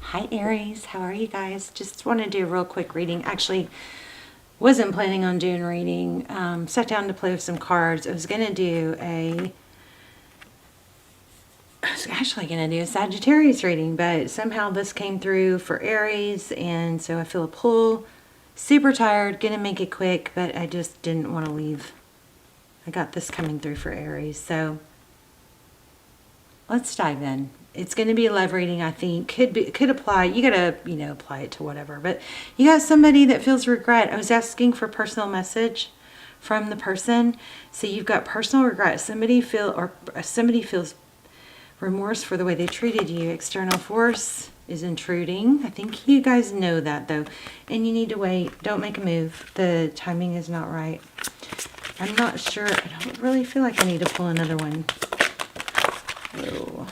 Hi Aries, how are you guys? Just want to do a real quick reading. Actually, wasn't planning on doing reading. Sat down to play with some cards. I was actually going to do a Sagittarius reading, but somehow this came through for Aries, and so I feel a pull. Super tired, gonna make it quick, but I just didn't want to leave. I got this coming through for Aries, so let's dive in. It's going to be a love reading, I think. Could apply. You gotta, apply it to whatever. But you got somebody that feels regret. I was asking for personal message from the person. So you've got personal regret. Somebody feels remorse for the way they treated you. External force is intruding. I think you guys know that though. And you need to wait. Don't make a move. The timing is not right. I'm not sure. I don't really feel like I need to pull another one. Oh.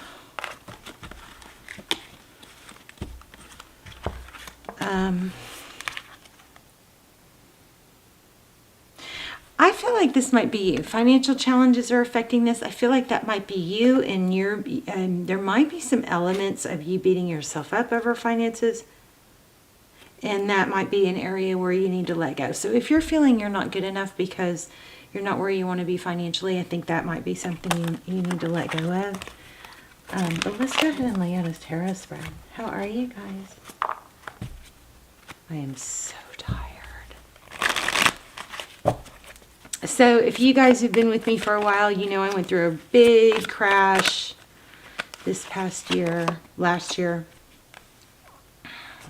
I feel like this might be you. Financial challenges are affecting this. I feel like that might be you, and there might be some elements of you beating yourself up over finances, and that might be an area where you need to let go. So if you're feeling you're not good enough because you're not where you want to be financially, I think that might be something you need to let go of. But let's go ahead and lay out a tarot spread. How are you guys? I am so tired. So if you guys have been with me for a while, you know I went through a big crash this past year, last year,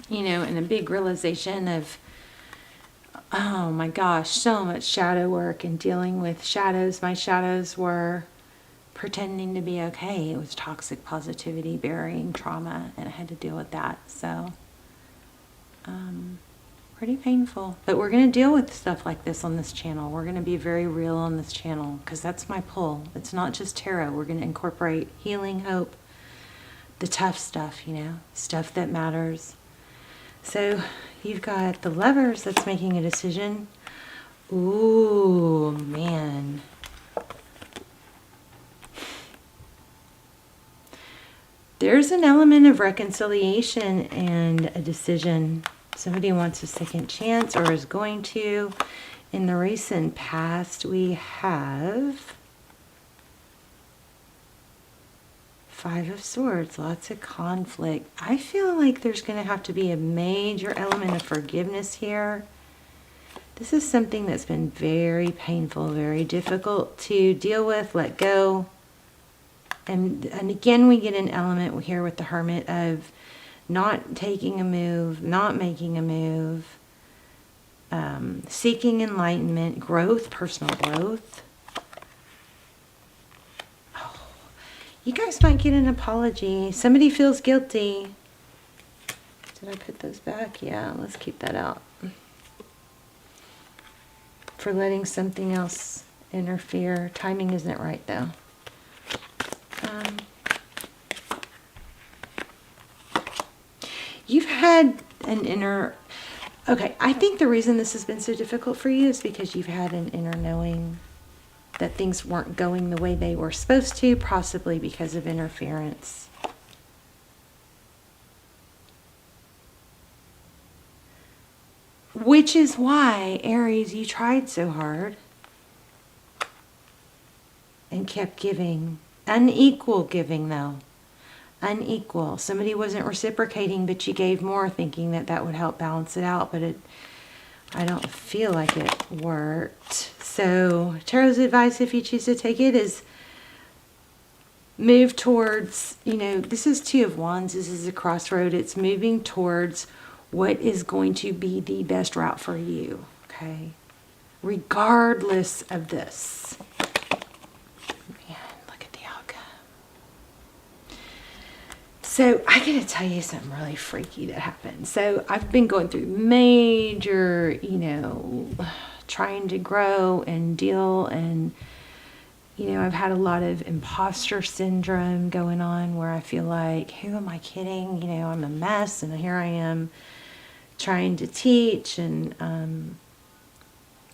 and a big realization of, oh my gosh, so much shadow work and dealing with shadows. My shadows were pretending to be okay. It was toxic positivity, burying trauma, and I had to deal with that. So, pretty painful. But we're going to deal with stuff like this on this channel. We're going to be very real on this channel because that's my pull. It's not just tarot. We're going to incorporate healing, hope, the tough stuff, stuff that matters. So you've got the Lovers that's making a decision. Ooh, man. There's an element of reconciliation and a decision. Somebody wants a second chance or is going to. In the recent past, we have Five of Swords, lots of conflict. I feel like there's going to have to be a major element of forgiveness here. This is something that's been very painful, very difficult to deal with, let go. And again, we get an element here with the Hermit of not taking a move, not making a move, seeking enlightenment, growth, personal growth. Oh, you guys might get an apology. Somebody feels guilty. Did I put those back? Yeah, let's keep that out. For letting something else interfere. Timing isn't right though. You've had an inner... Okay, I think the reason this has been so difficult for you is because you've had an inner knowing that things weren't going the way they were supposed to, possibly because of interference. Which is why, Aries, you tried so hard and kept giving. Unequal giving, though. Unequal. Somebody wasn't reciprocating, but you gave more, thinking that that would help balance it out, but I don't feel like it worked. So tarot's advice, if you choose to take it, is move towards, this is Two of Wands. This is a crossroad. It's moving towards what is going to be the best route for you, okay? Regardless of this. So I gotta tell you something really freaky that happened. So I've been going through major, trying to grow and deal, and I've had a lot of imposter syndrome going on where I feel like, who am I kidding? I'm a mess, and here I am trying to teach and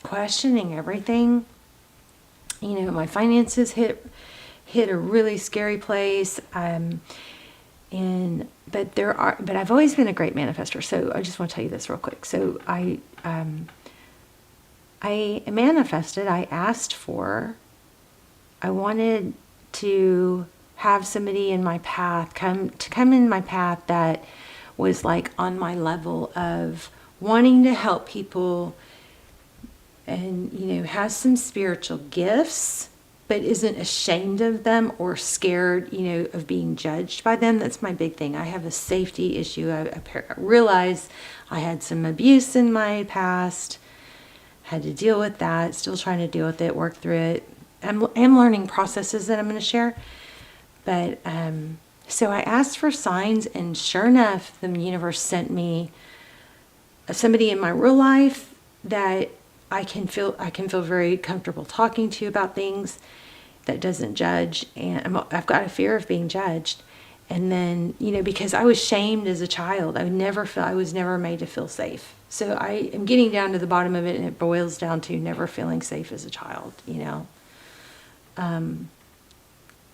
questioning everything. My finances hit a really scary place. But I've always been a great manifester. So I just want to tell you this real quick. So I manifested, I wanted to have somebody in my path, come in my path that was like on my level of wanting to help people and, has some spiritual gifts, but isn't ashamed of them or scared, of being judged by them. That's my big thing. I have a safety issue. I realize I had some abuse in my past, had to deal with that, still trying to deal with it, work through it. I'm learning processes that I'm going to share. But so I asked for signs, and sure enough, the universe sent me somebody in my real life that I can feel very comfortable talking to about things, that doesn't judge. And I've got a fear of being judged. And then, because I was shamed as a child, I was never made to feel safe. So I am getting down to the bottom of it, and it boils down to never feeling safe as a child,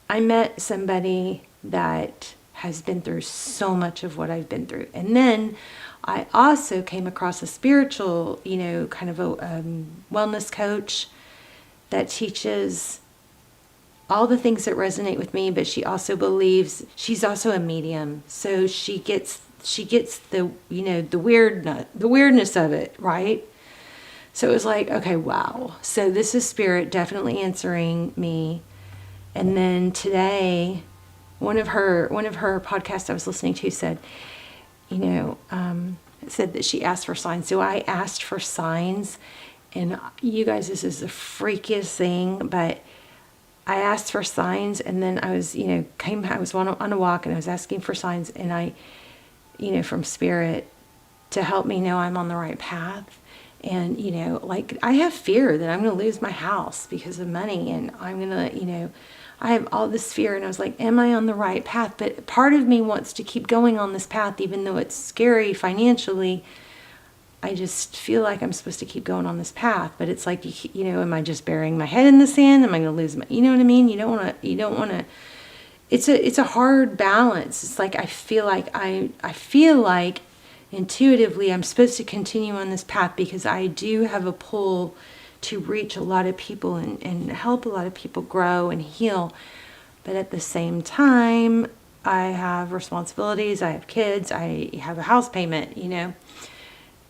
I met somebody that has been through so much of what I've been through. And then I also came across a spiritual, kind of a wellness coach that teaches all the things that resonate with me, but she also believes, she's also a medium. So she gets the, the weirdness of it, right? So it was like, okay, wow. So this is spirit definitely answering me. And then today, one of her podcasts I was listening to said, said that she asked for signs. So I asked for signs, and you guys, this is the freakiest thing, but I asked for signs, and then I was, I was on a walk, and I was asking for signs, and I, from spirit to help me know I'm on the right path. And, like I have fear that I'm going to lose my house because of money, and I'm going to, I have all this fear, and I was like, am I on the right path? But part of me wants to keep going on this path, even though it's scary financially. I just feel like I'm supposed to keep going on this path, but it's like, am I just burying my head in the sand? Am I going to lose my, what I mean? You don't want to, it's a hard balance. It's like, I feel like intuitively I'm supposed to continue on this path because I do have a pull to reach a lot of people and help a lot of people grow and heal. But at the same time, I have responsibilities, I have kids, I have a house payment,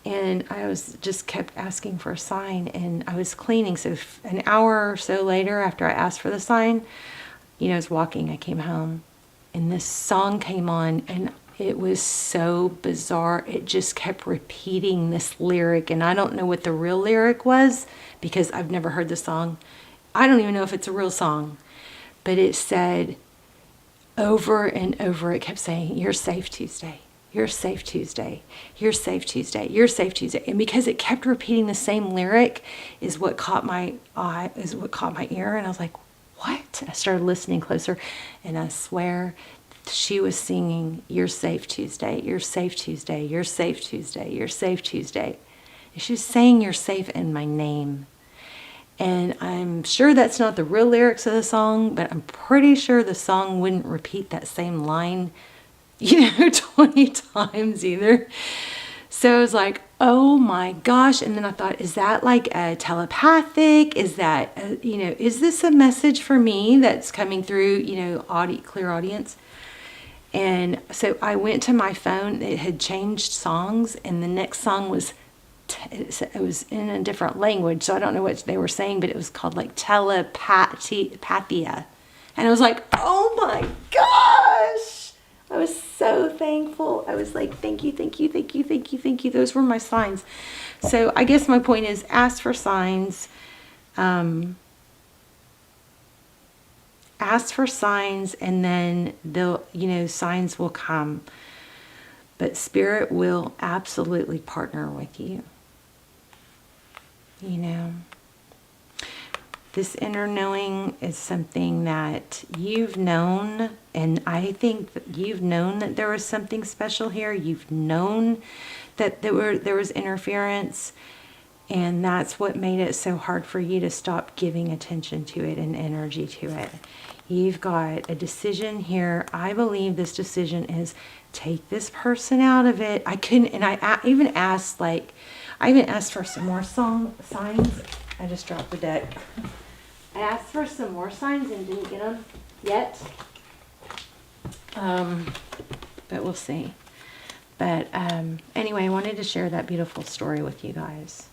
and I was just kept asking for a sign, and I was cleaning. So an hour or so later after I asked for the sign, I was walking, I came home, and this song came on, and it was so bizarre. It just kept repeating this lyric, and I don't know what the real lyric was because I've never heard the song. I don't even know if it's a real song, but it said over and over, it kept saying, "You're safe Tuesday. You're safe Tuesday. You're safe Tuesday. You're safe Tuesday." And because it kept repeating the same lyric is what caught my ear. And I was like, what? I started listening closer, and I swear she was singing, "You're safe Tuesday. You're safe Tuesday. You're safe Tuesday. You're safe Tuesday." And she was saying "you're safe" in my name. And I'm sure that's not the real lyrics of the song, but I'm pretty sure the song wouldn't repeat that same line 20 times either. So I was like, oh my gosh. And then I thought, is that like a telepathic? Is that, is this a message for me that's coming through, clear audience? And so I went to my phone. It had changed songs, and the next song was, it was in a different language. So I don't know what they were saying, but it was called like telepathia. And I was like, oh my gosh. I was so thankful. I was like, thank you, thank you, thank you, thank you, thank you. Those were my signs. So I guess my point is, ask for signs. Ask for signs, and then they'll, signs will come. But Spirit will absolutely partner with you. This inner knowing is something that you've known, and I think that you've known that there was something special here. You've known that there was interference, and that's what made it so hard for you to stop giving attention to it and energy to it. You've got a decision here. I believe this decision is take this person out of it. I couldn't, and I even asked, like, I even asked for some more signs. I just dropped the deck. I asked for some more signs and didn't get them yet. But we'll see. But anyway, I wanted to share that beautiful story with you guys.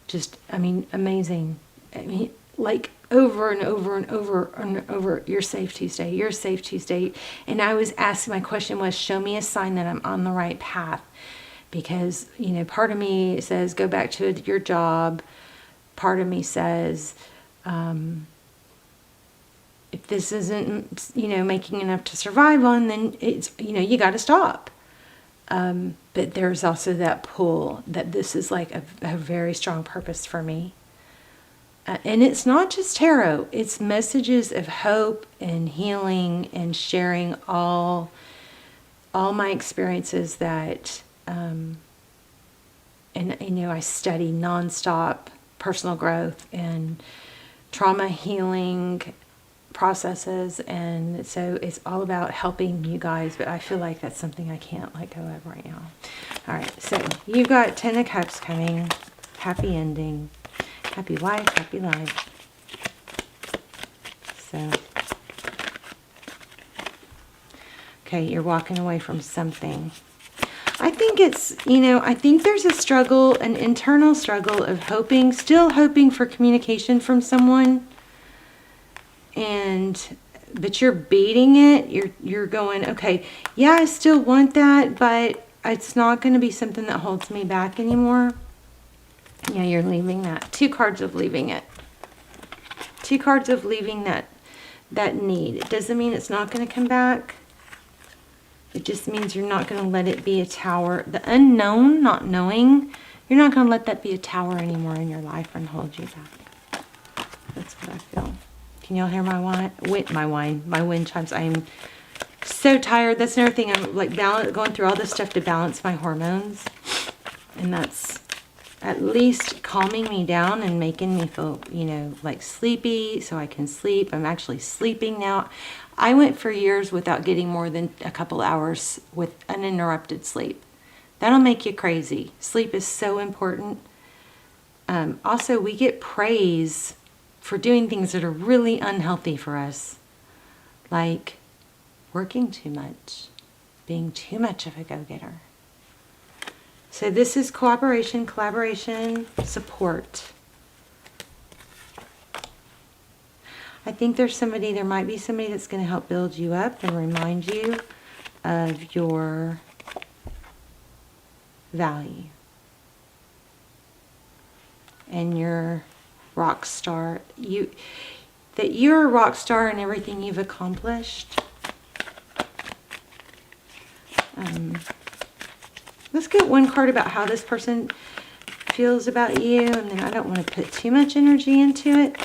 Just, I mean, amazing. I mean, like over and over and over and over, you're safe Tuesday, you're safe Tuesday. And I was asking, my question was, show me a sign that I'm on the right path. Because, you know, part of me says, go back to your job. Part of me says, if this isn't, you know, making enough to survive on, then it's, you know, you got to stop. But there's also that pull that this is like a very strong purpose for me. And it's not just tarot, it's messages of hope and healing and sharing all my experiences that, and, you know, I study nonstop personal growth and trauma healing processes, and so it's all about helping you guys, but I feel like that's something I can't let go of right now. All right, so you've got 10 of Cups coming, happy ending, happy wife, happy life. So, okay, you're walking away from something. I think it's, you know, I think there's a struggle, an internal struggle of hoping, still hoping for communication from someone. But you're beating it. You're going, okay, yeah, I still want that, but it's not going to be something that holds me back anymore. Yeah, you're leaving that. 2 cards of leaving it. 2 cards of leaving that need. It doesn't mean it's not going to come back. It just means you're not going to let it be a tower. The unknown, not knowing, you're not going to let that be a tower anymore in your life and hold you back. That's what I feel. Can y'all hear my wind chimes? I'm so tired. That's another thing. I'm like going through all this stuff to balance my hormones. And that's at least calming me down and making me feel, you know, like sleepy so I can sleep. I'm actually sleeping now. I went for years without getting more than a couple hours with uninterrupted sleep. That'll make you crazy. Sleep is so important. Also, we get praise for doing things that are really unhealthy for us, like working too much, being too much of a go-getter. So this is cooperation, collaboration, support. I think there might be somebody that's going to help build you up and remind you of your value and your rock star. That you're a rock star in everything you've accomplished. Let's get one card about how this person feels about you, and then I don't want to put too much energy into it.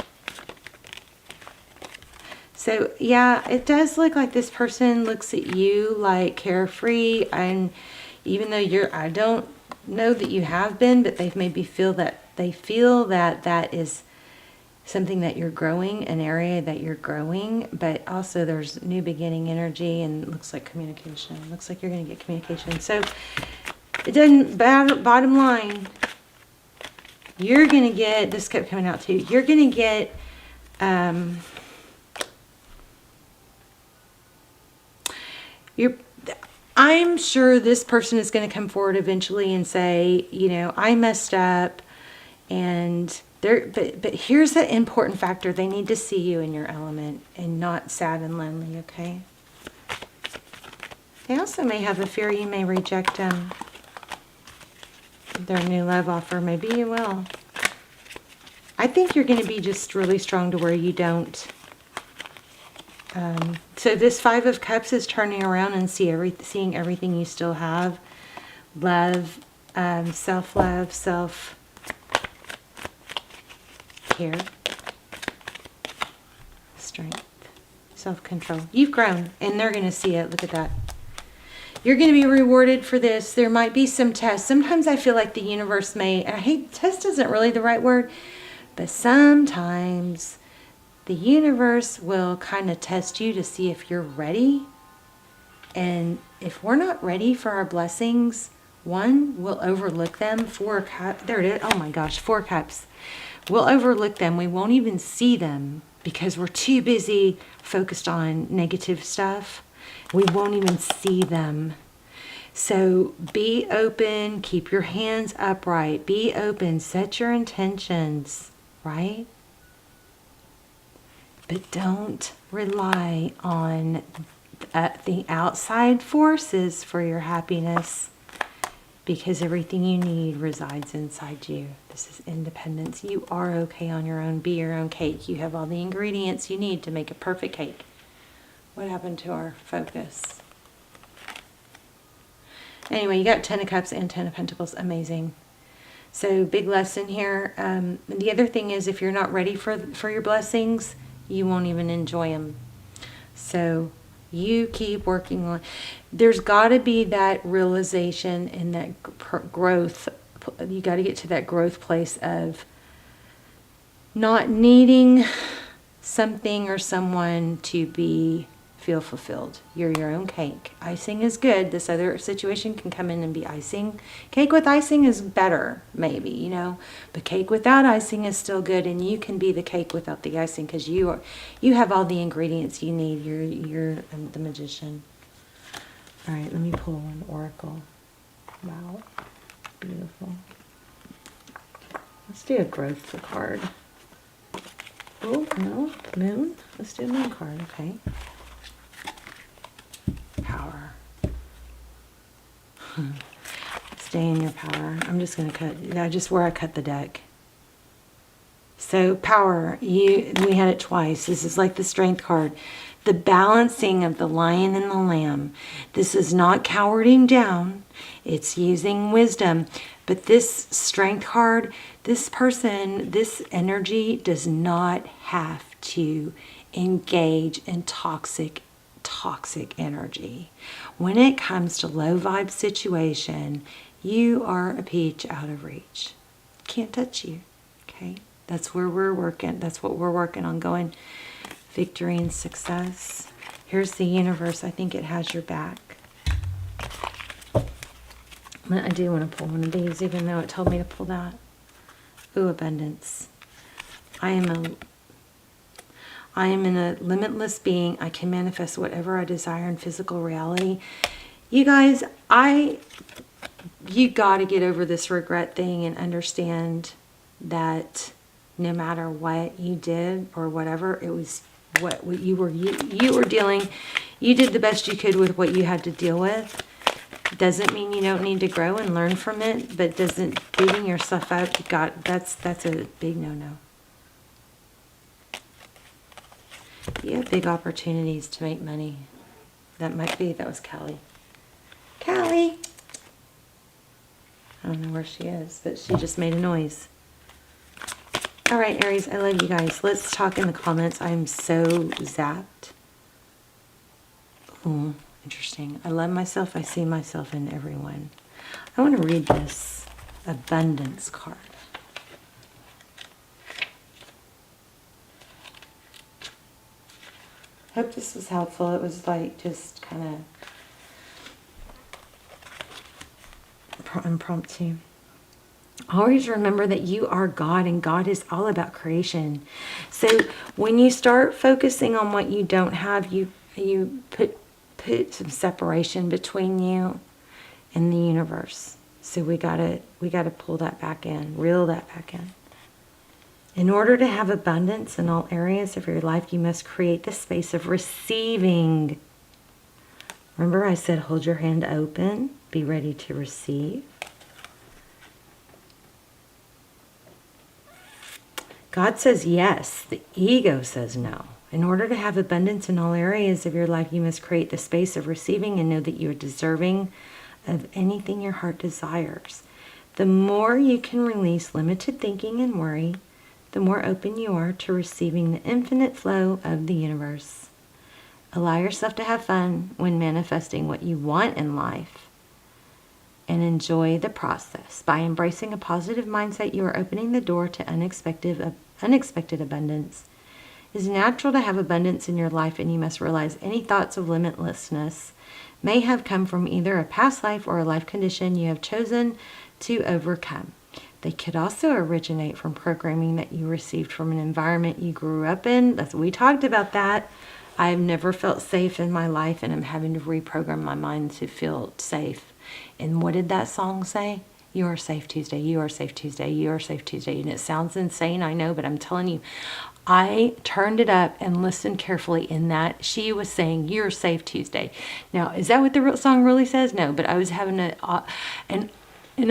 So yeah, it does look like this person looks at you like carefree, and even though I don't know that you have been, but they've maybe feel that that is something that you're growing, an area that you're growing, but also there's new beginning energy, and it looks like communication. It looks like you're going to get communication. So it doesn't, bottom line, you're going to get, this kept coming out too, you're going to get, I'm sure this person is going to come forward eventually and say, you know, I messed up, and but here's the important factor. They need to see you in your element and not sad and lonely, okay? They also may have a fear you may reject their new love offer. Maybe you will. I think you're going to be just really strong to where you don't. So this 5 of Cups is turning around and seeing everything you still have. Love, self-love, self-care, strength, self-control. You've grown, and they're going to see it. Look at that. You're going to be rewarded for this. There might be some tests. Sometimes I feel like the universe may, and I hate, test isn't really the right word, but sometimes the universe will kind of test you to see if you're ready. And if we're not ready for our blessings, one, we'll overlook them. 4 cups. There it is. Oh my gosh, 4 cups. We'll overlook them. We won't even see them because we're too busy focused on negative stuff. We won't even see them. So be open, keep your hands upright, be open, set your intentions, right? But don't rely on the outside forces for your happiness, because everything you need resides inside you. This is independence. You are okay on your own. Be your own cake. You have all the ingredients you need to make a perfect cake. What happened to our focus? Anyway, you got 10 of Cups and 10 of Pentacles. Amazing. So big lesson here. The other thing is, if you're not ready for your blessings, you won't even enjoy them. So you keep working on. There's got to be that realization and that growth. You got to get to that growth place of not needing something or someone to feel fulfilled. You're your own cake. Icing is good. This other situation can come in and be icing. Cake with icing is better, maybe, you know. But cake without icing is still good, and you can be the cake without the icing because you have all the ingredients you need. You're the magician. All right, let me pull an oracle. Wow, beautiful. Let's do a growth card. Oh no, moon. Let's do a moon card. Okay. Power. Stay in your power. I'm just going to cut, just where I cut the deck. So power, we had it twice. This is like the strength card. The balancing of the lion and the lamb. This is not cowarding down. It's using wisdom. But this strength card, this person, this energy does not have to engage in toxic energy. When it comes to low vibe situation, you are a peach out of reach. Can't touch you. Okay? That's where we're working. That's what we're working on, going victory and success. Here's the universe. I think it has your back. I do want to pull one of these, even though it told me to pull that. Ooh, abundance. I am in a limitless being. I can manifest whatever I desire in physical reality. You guys, you got to get over this regret thing and understand that no matter what you did or whatever, it was what you were dealing. You did the best you could with what you had to deal with. Doesn't mean you don't need to grow and learn from it, but doesn't beating yourself up. That's a big no-no. You have big opportunities to make money. That was Callie. Callie! I don't know where she is, but she just made a noise. All right, Aries, I love you guys. Let's talk in the comments. I'm so zapped. Oh, interesting. I love myself. I see myself in everyone. I want to read this abundance card. Hope this was helpful. It was like just kind of impromptu. Always remember that you are God, and God is all about creation. So when you start focusing on what you don't have, you put some separation between you and the universe. So we gotta pull that back in, reel that back in. In order to have abundance in all areas of your life, you must create the space of receiving. Remember I said hold your hand open, be ready to receive. God says yes, the ego says no. In order to have abundance in all areas of your life, you must create the space of receiving and know that you are deserving of anything your heart desires. The more you can release limited thinking and worry, the more open you are to receiving the infinite flow of the universe. Allow yourself to have fun when manifesting what you want in life, and enjoy the process. By embracing a positive mindset, you are opening the door to unexpected abundance. It's natural to have abundance in your life, and you must realize any thoughts of limitlessness may have come from either a past life or a life condition you have chosen to overcome. They could also originate from programming that you received from an environment you grew up in. We talked about that. I've never felt safe in my life, and I'm having to reprogram my mind to feel safe. And what did that song say? You are safe Tuesday, you are safe Tuesday, you are safe Tuesday. And it sounds insane, I know, but I'm telling you, I turned it up and listened carefully in that she was saying, you're safe Tuesday. Now, is that what the song really says? No, but I was having and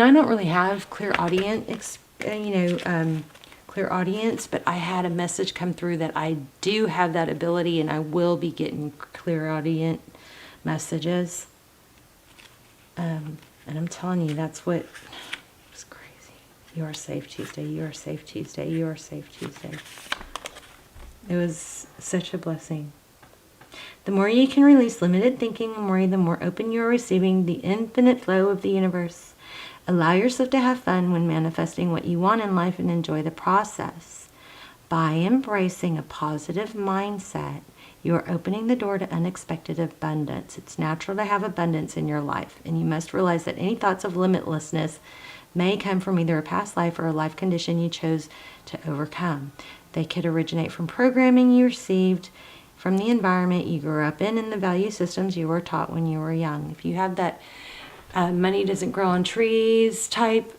I don't really have clear audience, clear audience, but I had a message come through that I do have that ability, and I will be getting clear audience messages. And I'm telling you, that's what was crazy. You are safe Tuesday. You are safe Tuesday. You are safe Tuesday. It was such a blessing. The more you can release limited thinking, the more open you are receiving the infinite flow of the universe. Allow yourself to have fun when manifesting what you want in life and enjoy the process. By embracing a positive mindset, you are opening the door to unexpected abundance. It's natural to have abundance in your life, and you must realize that any thoughts of limitlessness may come from either a past life or a life condition you chose to overcome. They could originate from programming you received from the environment you grew up in and the value systems you were taught when you were young. If you have that money doesn't grow on trees type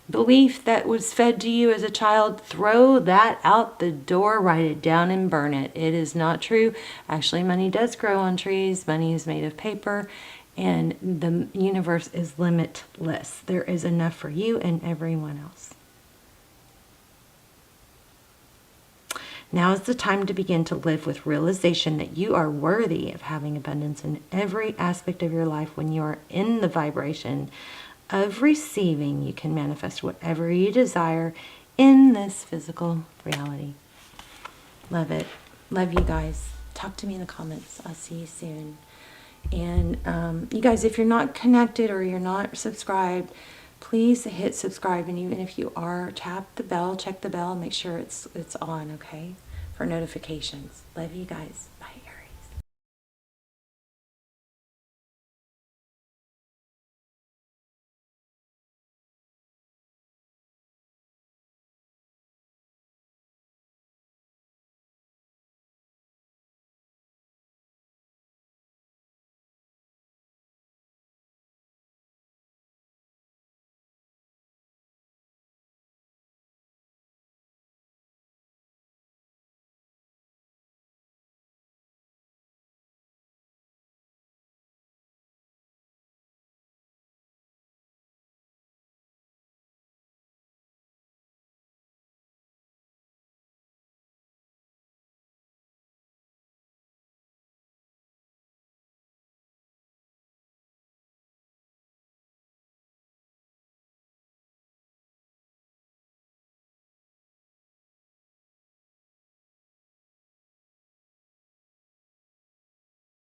belief that was fed to you as a child, throw that out the door, write it down and burn it. It is not true. Actually, money does grow on trees. Money is made of paper, and the universe is limitless. There is enough for you and everyone else. Now is the time to begin to live with realization that you are worthy of having abundance in every aspect of your life. When you are in the vibration of receiving, you can manifest whatever you desire in this physical reality. Love it. Love you guys. Talk to me in the comments. I'll see you soon. And you guys, if you're not connected or you're not subscribed, please hit subscribe. And even if you are, tap the bell, check the bell, and make sure it's on, okay, for notifications. Love you guys. Bye.